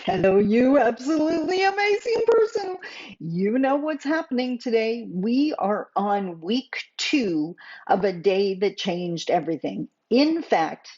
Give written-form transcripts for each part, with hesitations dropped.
Hello, you absolutely amazing person. You know what's happening today. We are on week 2 of a day that changed everything. In fact,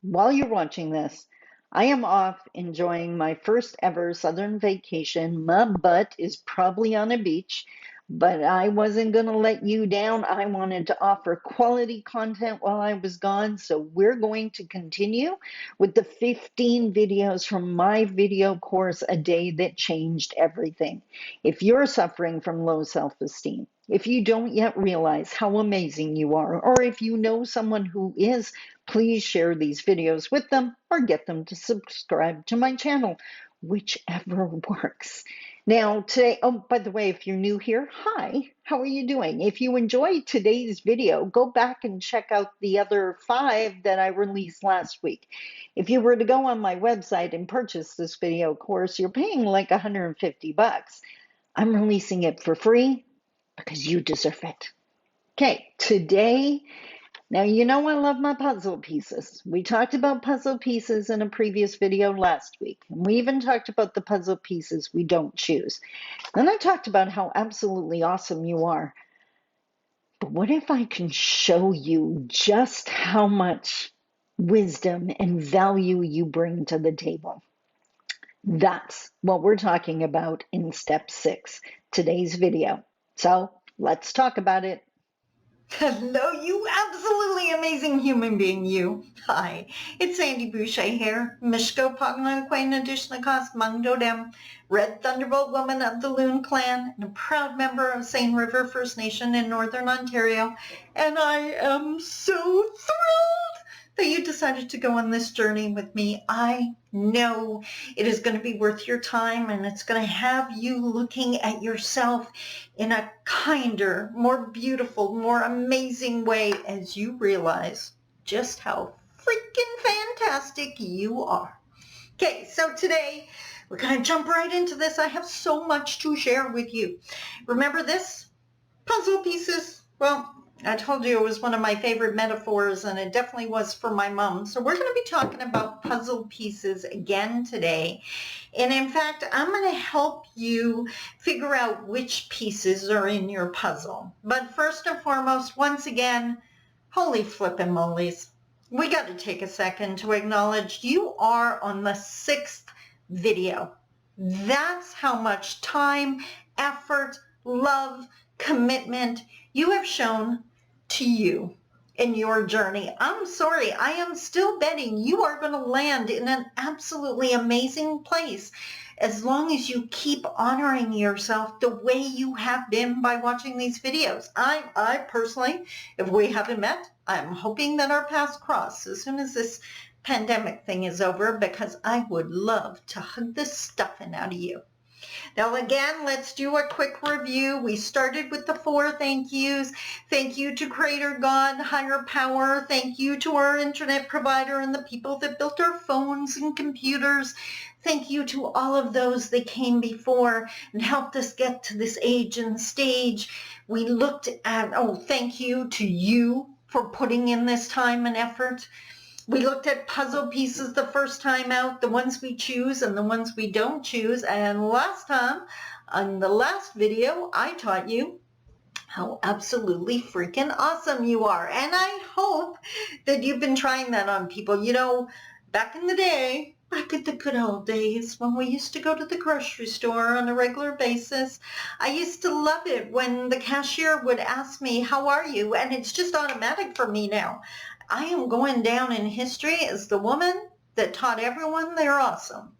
while you're watching this, I am off enjoying my first ever southern vacation. My butt is probably on a beach, but I wasn't going to let you down. I wanted to offer quality content while I was gone, so we're going to continue with the 15 videos from my video course, A Day That Changed Everything. If you're suffering from low self esteem, if you don't yet realize how amazing you are, or if you know someone who is, please share these videos with them or get them to subscribe to my channel, whichever works. Now, today, oh, by the way, if you're new here, hi, how are you doing? If you enjoyed today's video, go back and check out the other 5 that I released last week. If you were to go on my website and purchase this video course, you're paying like 150 bucks. I'm releasing it for free because you deserve it. Okay, today, now you know I love my puzzle pieces. We talked about puzzle pieces in a previous video last week, and we even talked about the puzzle pieces we don't choose. Then I talked about how absolutely awesome you are. But what if I can show you just how much wisdom and value you bring to the table? That's what we're talking about in step 6, today's video. So let's talk about it. Hello, you absolutely amazing human being, you. Hi, it's Sandy Boucher here, Mishko Pagnan Quaina Dishnakas Mangdodem, Red Thunderbolt woman of the Loon Clan, and a proud member of Seine River First Nation in Northern Ontario. And I am so thrilled that you decided to go on this journey with me. I know it is going to be worth your time, and it's going to have you looking at yourself in a kinder, more beautiful, more amazing way as you realize just how freaking fantastic you are. Okay, so today we're going to jump right into this. I have so much to share with you. Remember this? Puzzle pieces. Well, I told you it was one of my favorite metaphors, and it definitely was for my mom. So we're going to be talking about puzzle pieces again today. And in fact, I'm going to help you figure out which pieces are in your puzzle. But first and foremost, once again, holy flippin' mollies. We got to take a second to acknowledge you are on the 6th video. That's how much time, effort, love, commitment you have shown to you in your journey. I'm sorry, I am still betting you are going to land in an absolutely amazing place as long as you keep honoring yourself the way you have been by watching these videos. I personally, if we haven't met, I'm hoping that our paths cross as soon as this pandemic thing is over, because I would love to hug the stuffing out of you. Now again, let's do a quick review. We started with the 4 thank yous. Thank you to Creator God, Higher Power. Thank you to our internet provider and the people that built our phones and computers. Thank you to all of those that came before and helped us get to this age and stage. We looked at, thank you to you for putting in this time and effort. We looked at puzzle pieces the first time out, the ones we choose and the ones we don't choose. And last time, on the last video, I taught you how absolutely freaking awesome you are. And I hope that you've been trying that on people. You know, back in the day, back at the good old days when we used to go to the grocery store on a regular basis, I used to love it when the cashier would ask me, how are you? And it's just automatic for me now. I am going down in history as the woman that taught everyone they're awesome.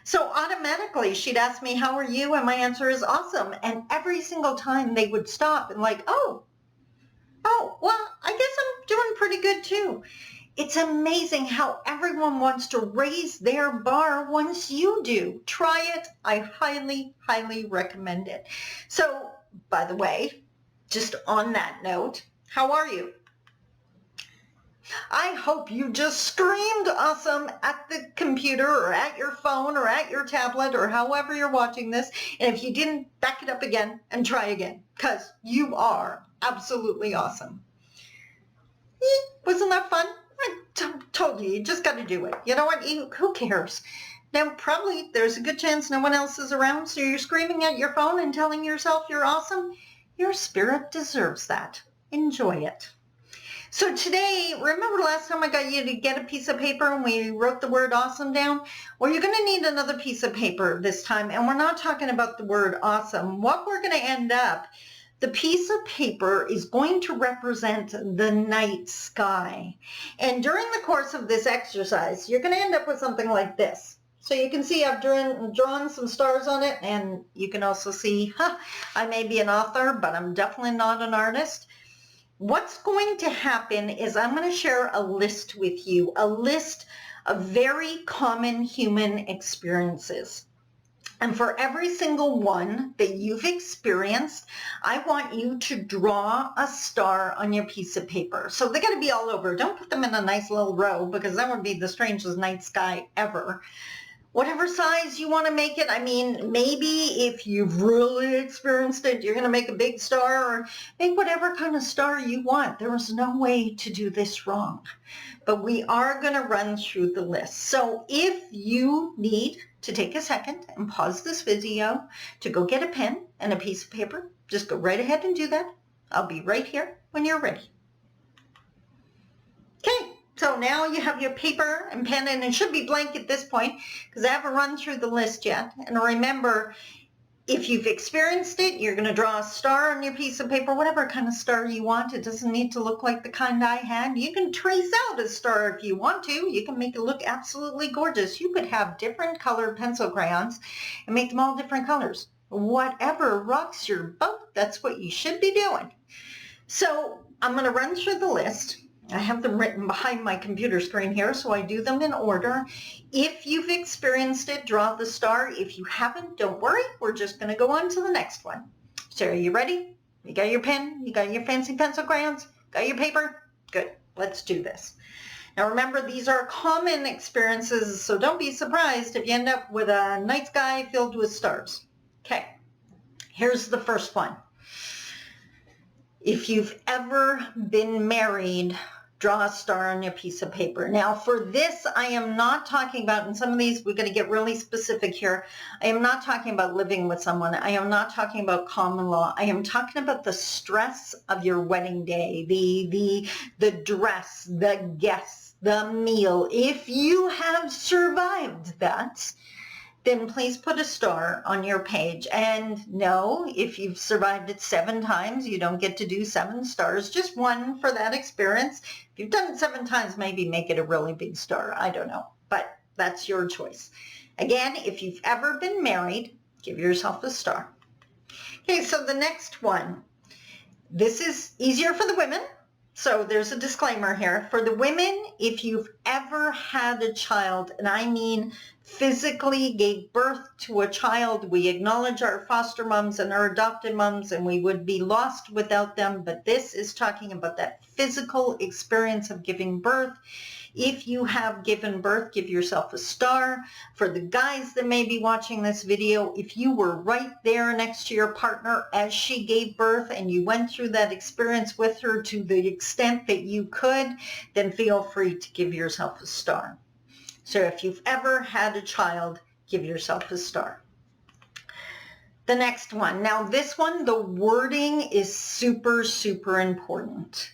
So automatically she'd ask me, how are you? And my answer is awesome. And every single time they would stop and like, well, I guess I'm doing pretty good too. It's amazing how everyone wants to raise their bar once you do. Try it. I highly, highly recommend it. So, by the way, just on that note, how are you? I hope you just screamed awesome at the computer or at your phone or at your tablet or however you're watching this. And if you didn't, back it up again and try again, because you are absolutely awesome. Wasn't that fun? I told you, you just got to do it. You know what? Who cares? Now, probably there's a good chance no one else is around, so you're screaming at your phone and telling yourself you're awesome. Your spirit deserves that. Enjoy it. So today, remember last time I got you to get a piece of paper and we wrote the word awesome down? Well, you're going to need another piece of paper this time, and we're not talking about the word awesome. What we're going to end up, the piece of paper is going to represent the night sky. And during the course of this exercise, you're going to end up with something like this. So you can see I've drawn some stars on it, and you can also see, I may be an author, but I'm definitely not an artist. What's going to happen is I'm going to share a list with you, a list of very common human experiences. And for every single one that you've experienced, I want you to draw a star on your piece of paper. So they got to be all over. Don't put them in a nice little row, because that would be the strangest night sky ever. Whatever size you want to make it. I mean, maybe if you've really experienced it, you're going to make a big star, or make whatever kind of star you want. There is no way to do this wrong. But we are going to run through the list. So if you need to take a second and pause this video to go get a pen and a piece of paper, just go right ahead and do that. I'll be right here when you're ready. Okay. So now you have your paper and pen, and it should be blank at this point because I haven't run through the list yet. And remember, if you've experienced it, you're going to draw a star on your piece of paper, whatever kind of star you want. It doesn't need to look like the kind I had. You can trace out a star if you want to. You can make it look absolutely gorgeous. You could have different colored pencil crayons and make them all different colors. Whatever rocks your boat, that's what you should be doing. So I'm going to run through the list. I have them written behind my computer screen here, so I do them in order. If you've experienced it, draw the star. If you haven't, don't worry. We're just going to go on to the next one. So are you ready? You got your pen? You got your fancy pencil crayons? Got your paper? Good. Let's do this. Now remember, these are common experiences, so don't be surprised if you end up with a night sky filled with stars. Okay. Here's the first one. If you've ever been married, draw a star on your piece of paper. Now for this, I am not talking about, and some of these we're going to get really specific here. I am not talking about living with someone. I am not talking about common law. I am talking about the stress of your wedding day, the dress, the guests, the meal. If you have survived that, then please put a star on your page. And no, if you've survived it 7 times, you don't get to do 7 stars, just 1 for that experience. If you've done it 7 times, maybe make it a really big star. I don't know, but that's your choice. Again, if you've ever been married, give yourself a star. Okay, so the next one. This is easier for the women. So there's a disclaimer here. For the women, if you've ever had a child, and I mean physically gave birth to a child, we acknowledge our foster moms and our adopted moms, and we would be lost without them. But this is talking about that physical experience of giving birth. If you have given birth, give yourself a star. For the guys that may be watching this video, if you were right there next to your partner as she gave birth and you went through that experience with her to the extent that you could, then feel free to give yourself a star. So if you've ever had a child, give yourself a star. The next one. Now this one, the wording is super, super important.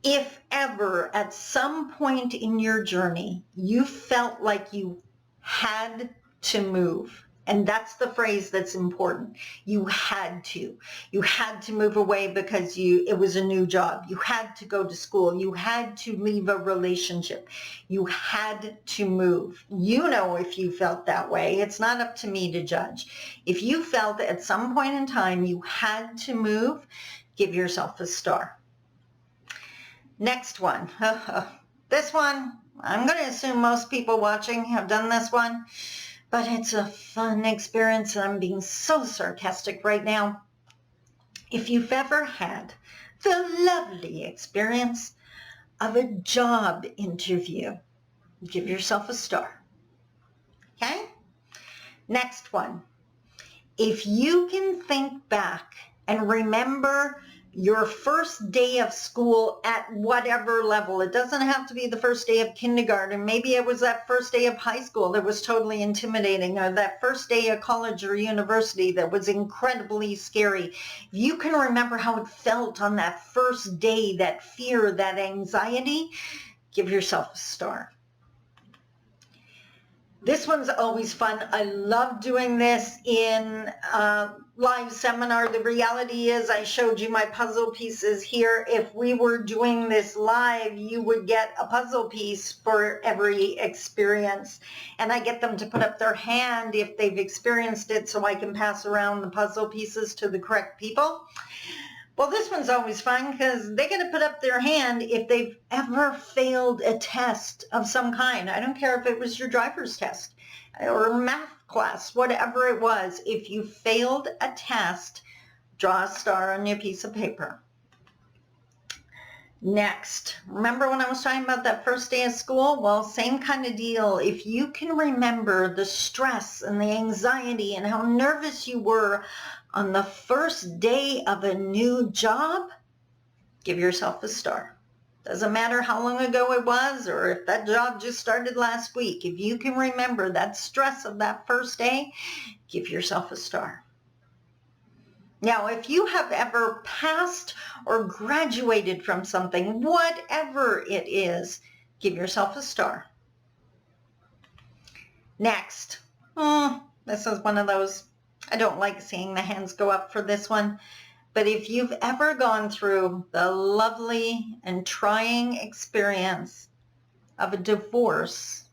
If ever at some point in your journey you felt like you had to move, and that's the phrase that's important. You had to. You had to move away because it was a new job. You had to go to school. You had to leave a relationship. You had to move. You know if you felt that way. It's not up to me to judge. If you felt at some point in time you had to move, give yourself a star. Next one. This one, I'm going to assume most people watching have done this one, but it's a fun experience, and I'm being so sarcastic right now. If you've ever had the lovely experience of a job interview, give yourself a star. Okay? Next one. If you can think back and remember your first day of school at whatever level. It doesn't have to be the first day of kindergarten. Maybe it was that first day of high school that was totally intimidating, or that first day of college or university that was incredibly scary. If you can remember how it felt on that first day, that fear, that anxiety, give yourself a star. This one's always fun. I love doing this in live seminar. The reality is I showed you my puzzle pieces here. If we were doing this live, you would get a puzzle piece for every experience. And I get them to put up their hand if they've experienced it so I can pass around the puzzle pieces to the correct people. Well, this one's always fun because they get to put up their hand if they've ever failed a test of some kind. I don't care if it was your driver's test or math class, whatever it was. If you failed a test, draw a star on your piece of paper. Next, remember when I was talking about that first day of school? Well, same kind of deal. If you can remember the stress and the anxiety and how nervous you were on the first day of a new job, give yourself a star. Doesn't matter how long ago it was or if that job just started last week. If you can remember that stress of that first day, give yourself a star. Now, if you have ever passed or graduated from something, whatever it is, give yourself a star. Next, this is one of those, I don't like seeing the hands go up for this one, but if you've ever gone through the lovely and trying experience of a divorce,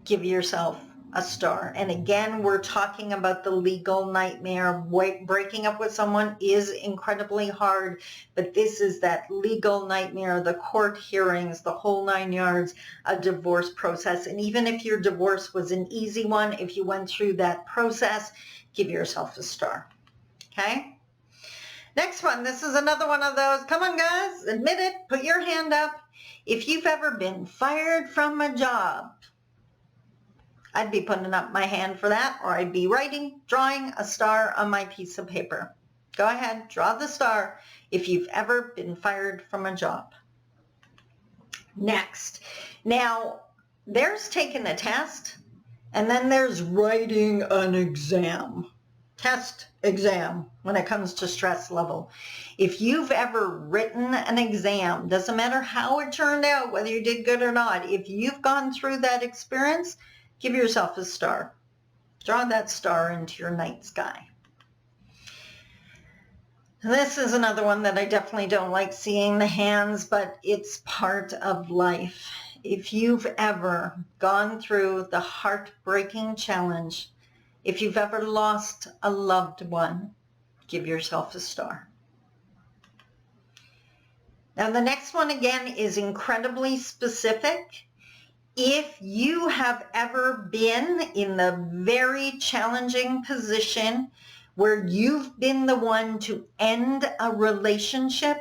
give yourself a star. And again, we're talking about the legal nightmare. Breaking up with someone is incredibly hard, but this is that legal nightmare, the court hearings, the whole 9 yards, a divorce process. And even if your divorce was an easy one, if you went through that process, give yourself a star. Okay? Next one, this is another one of those, come on guys, admit it, put your hand up. If you've ever been fired from a job, I'd be putting up my hand for that, or I'd be drawing a star on my piece of paper. Go ahead, draw the star if you've ever been fired from a job. Next, now there's taking a test, and then there's writing an exam. Test, exam, when it comes to stress level. If you've ever written an exam, doesn't matter how it turned out, whether you did good or not, if you've gone through that experience, give yourself a star. Draw that star into your night sky. This is another one that I definitely don't like seeing the hands, but it's part of life. If you've ever gone through the heartbreaking challenge, if you've ever lost a loved one, give yourself a star. Now the next one again is incredibly specific. If you have ever been in the very challenging position where you've been the one to end a relationship,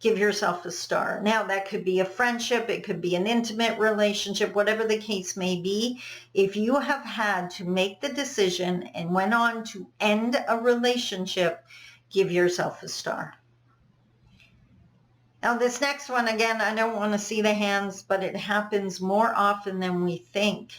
give yourself a star. Now that could be a friendship, it could be an intimate relationship, whatever the case may be. If you have had to make the decision and went on to end a relationship, give yourself a star. Now this next one, again, I don't want to see the hands, but it happens more often than we think.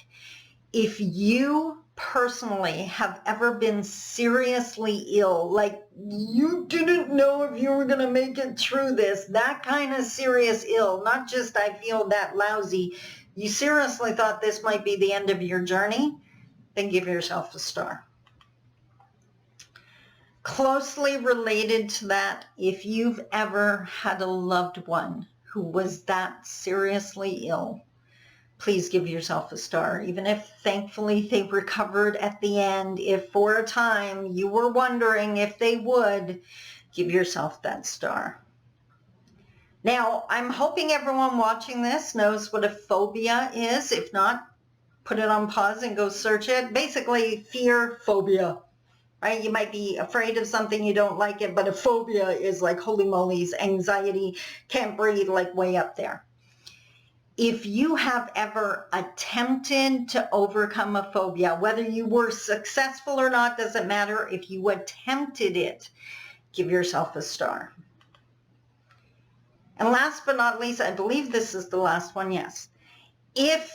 If you personally have ever been seriously ill, like you didn't know if you were going to make it through this, that kind of serious ill, not just I feel that lousy, you seriously thought this might be the end of your journey, then give yourself a star. Closely related to that, if you've ever had a loved one who was that seriously ill, please give yourself a star. Even if thankfully they recovered at the end, if for a time you were wondering if they would, give yourself that star. Now, I'm hoping everyone watching this knows what a phobia is. If not, put it on pause and go search it. Basically, fear, phobia. Right? You might be afraid of something, you don't like it, but a phobia is like holy moly's anxiety, can't breathe, like way up there. If you have ever attempted to overcome a phobia, whether you were successful or not, doesn't matter. If you attempted it, give yourself a star. And last but not least, I believe this is the last one, yes. If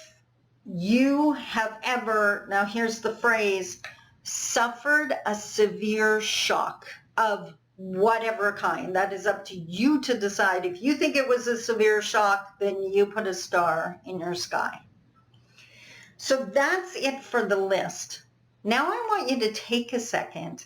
you have ever, now here's the phrase, suffered a severe shock of whatever kind, that is up to you to decide. If you think it was a severe shock, then you put a star in your sky. So that's it for the list. Now I want you to take a second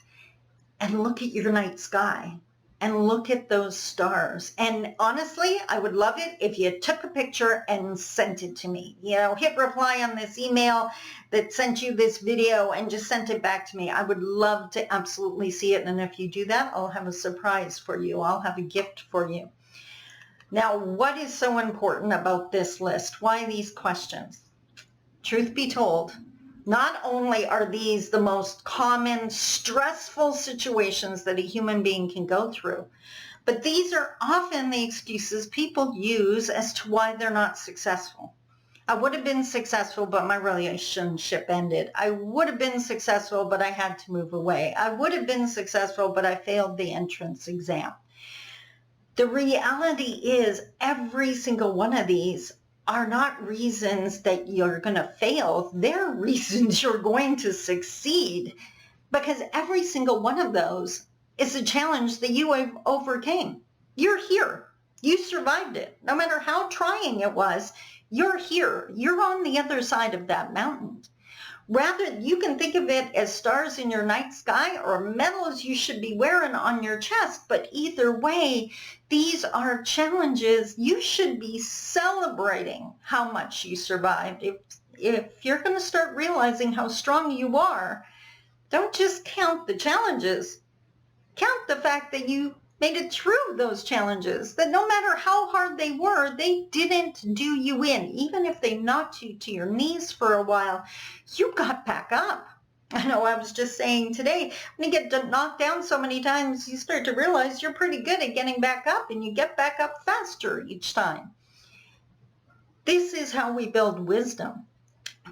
and look at your night sky and look at those stars. And honestly, I would love it if you took a picture and sent it to me. You know, hit reply on this email that sent you this video and just sent it back to me. I would love to absolutely see it. And if you do that, I'll have a surprise for you. I'll have a gift for you. Now, what is so important about this list? Why these questions? Truth be told, not only are these the most common stressful situations that a human being can go through, but these are often the excuses people use as to why they're not successful. I would have been successful, but my relationship ended. I would have been successful, but I had to move away. I would have been successful, but I failed the entrance exam. The reality is every single one of these are not reasons that you're going to fail. They're reasons you're going to succeed, because every single one of those is a challenge that you have overcame. You're here. You survived it. No matter how trying it was, you're here. You're on the other side of that mountain. Rather, you can think of it as stars in your night sky or medals you should be wearing on your chest. But either way, these are challenges. You should be celebrating how much you survived. If you're going to start realizing how strong you are, don't just count the challenges. Count the fact that you made it through those challenges, that no matter how hard they were, they didn't do you in. Even if they knocked you to your knees for a while, you got back up. I know I was just saying today, when you get knocked down so many times, you start to realize you're pretty good at getting back up, and you get back up faster each time. This is how we build wisdom,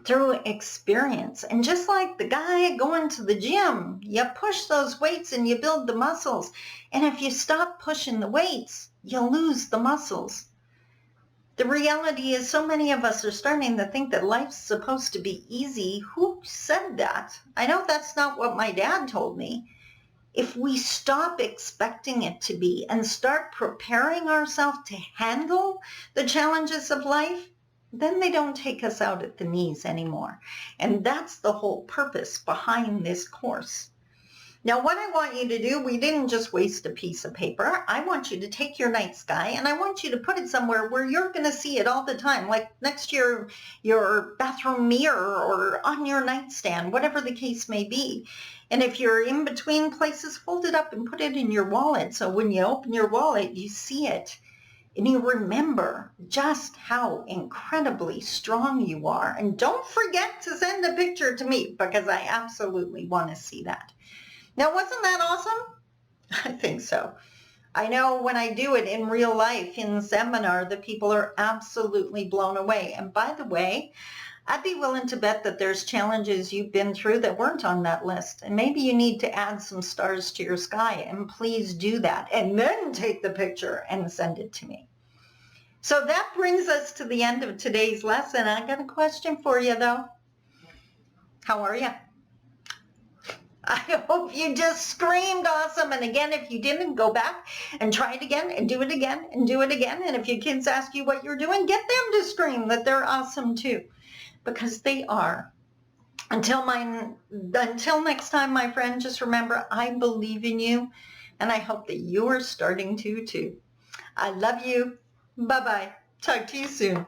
through experience. And just like the guy going to the gym, you push those weights and you build the muscles. And if you stop pushing the weights, you lose the muscles. The reality is so many of us are starting to think that life's supposed to be easy. Who said that? I know that's not what my dad told me. If we stop expecting it to be and start preparing ourselves to handle the challenges of life, then they don't take us out at the knees anymore. And that's the whole purpose behind this course. Now, what I want you to do, we didn't just waste a piece of paper. I want you to take your night sky and I want you to put it somewhere where you're going to see it all the time, like next to your bathroom mirror or on your nightstand, whatever the case may be. And if you're in between places, fold it up and put it in your wallet. So when you open your wallet, you see it. And you remember just how incredibly strong you are. And don't forget to send a picture to me, because I absolutely want to see that. Now, wasn't that awesome? I think so. I know when I do it in real life, in seminar, the people are absolutely blown away. And by the way, I'd be willing to bet that there's challenges you've been through that weren't on that list. And maybe you need to add some stars to your sky, and please do that. And then take the picture and send it to me. So that brings us to the end of today's lesson. I got a question for you, though. How are you? I hope you just screamed awesome. And again, if you didn't, go back and try it again and do it again and do it again. And if your kids ask you what you're doing, get them to scream that they're awesome too, because they are. Until next time, my friend, just remember, I believe in you, and I hope that you are starting to too. I love you. Bye-bye. Talk to you soon.